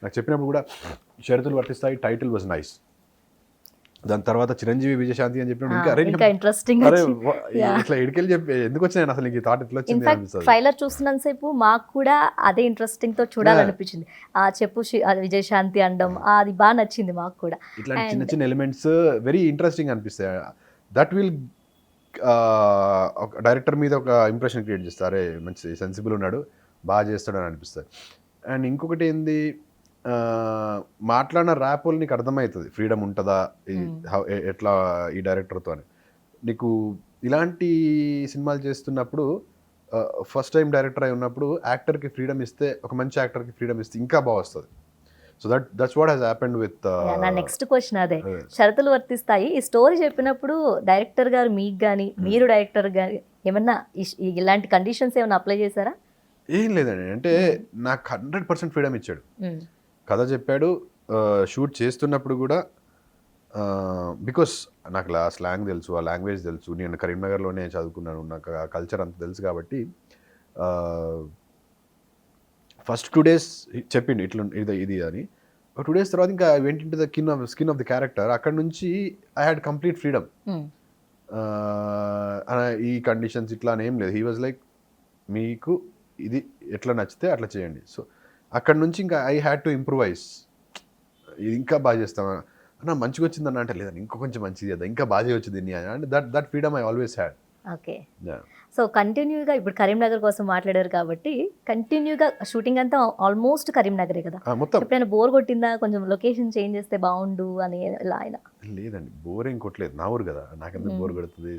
నాకు చెప్పినప్పుడు కూడా షరతులు వర్తిస్తాయి, టైటిల్ వాజ్ నైస్. దాని తర్వాత చిరంజీవి విజయశాంతి అని చెప్పినప్పుడు ఇంకా అరే ఇంకా ఇంట్రెస్టింగ్ అరే ఇట్లా ఎడికెళ్ళి చెప్పి ఎందుకు వచ్చినాయి అసలు ఈ థాట్ ఎట్లా వచ్చింది ఇన్ఫాక్ట్ అనిపిస్తుంది. ట్రైలర్ చూస్తున్నంతసేపు మాకు కూడా అదే ఇంట్రెస్టింగ్ తో చూడాలనిపించింది. ఆ చెప్పు అది విజయశాంతి అనడం అది బాగా నచ్చింది మాకు కూడా. ఇట్లాంటి చిన్న చిన్న ఎలిమెంట్స్ వెరీ ఇంట్రెస్టింగ్ అనిపిస్తాయి. దట్ విల్ ఒక డైరెక్టర్ మీద ఒక ఇంప్రెషన్ క్రియేట్ చేస్తారు, మంచి సెన్సిబుల్ ఉన్నాడు, బాగా చేస్తాడు అని అనిపిస్తుంది. అండ్ ఇంకొకటి ఏంది, మాట్లాడిన ర్యాప్ నీకు అర్థమవుతుంది ఫ్రీడమ్ ఉంటుందా ఎట్లా ఈ డైరెక్టర్తో అని. నీకు ఇలాంటి సినిమాలు చేస్తున్నప్పుడు ఫస్ట్ టైం డైరెక్టర్ అయి ఉన్నప్పుడు యాక్టర్కి ఫ్రీడమ్ ఇస్తే, ఒక మంచి యాక్టర్కి ఫ్రీడమ్ ఇస్తే ఇంకా బాగా వస్తుంది. So that's what has happened with. నా నెక్స్ట్ క్వశ్చన్ అదే, షరతులు వర్తిస్తాయి ఈ స్టోరీ చెప్పినప్పుడు డైరెక్టర్ గారు మీకు కానీ మీరు డైరెక్టర్ గారు ఏమన్నా ఇలాంటి కండిషన్స్ ఏమైనా అప్లై చేశారా? ఏం లేదండి, అంటే నాకు 100% ఫ్రీడమ్ ఇచ్చాడు. కథ చెప్పాడు, షూట్ చేస్తున్నప్పుడు కూడా బికాస్ నాకు స్లాంగ్ తెలుసు, ఆ లాంగ్వేజ్ తెలుసు, నేను కరీంనగర్లోనే చదువుకున్నాను, నాకు ఆ కల్చర్ అంత తెలుసు కాబట్టి ఫస్ట్ 2 days చెప్పిండు ఇట్లా ఇది అని. 2 days తర్వాత ఇంకా వెంట into the skin of the character. అక్కడ నుంచి ఐ హ్యాడ్ కంప్లీట్ ఫ్రీడమ్. ఈ కండిషన్స్ ఇట్లా అని ఏం లేదు. హీ వాజ్ లైక్ మీకు ఇది ఎట్లా నచ్చితే అట్లా చేయండి. సో అక్కడ నుంచి ఇంకా ఐ హ్యాడ్ టు ఇంప్రూవైజ్. ఇది ఇంకా బాగా చేస్తామా అన్న, మంచిగా వచ్చిందన్న అంటే లేదని ఇంకో కొంచెం మంచిది కదా, ఇంకా బాగా వచ్చింది దీన్ని అంటే that freedom I always had. Okay. So కంటిన్యూగా ఇప్పుడు కరీంనగర్ కోసం మాట్లాడారు కాబట్టి కంటిన్యూగా షూటింగ్ అంతా ఆల్మోస్ట్ కరీంనగరే కదా, మొత్తం. ఎప్పుడైనా బోర్ కొట్టిందా, కొంచెం లొకేషన్ చేంజ్ చేస్తే బాగుండు అని ఇలా అయినా? లేదండి, బోర్ ఏం కొట్టలేదు, నా ఊరు కదా, నాకెందుకు బోర్ కొడుతుంది.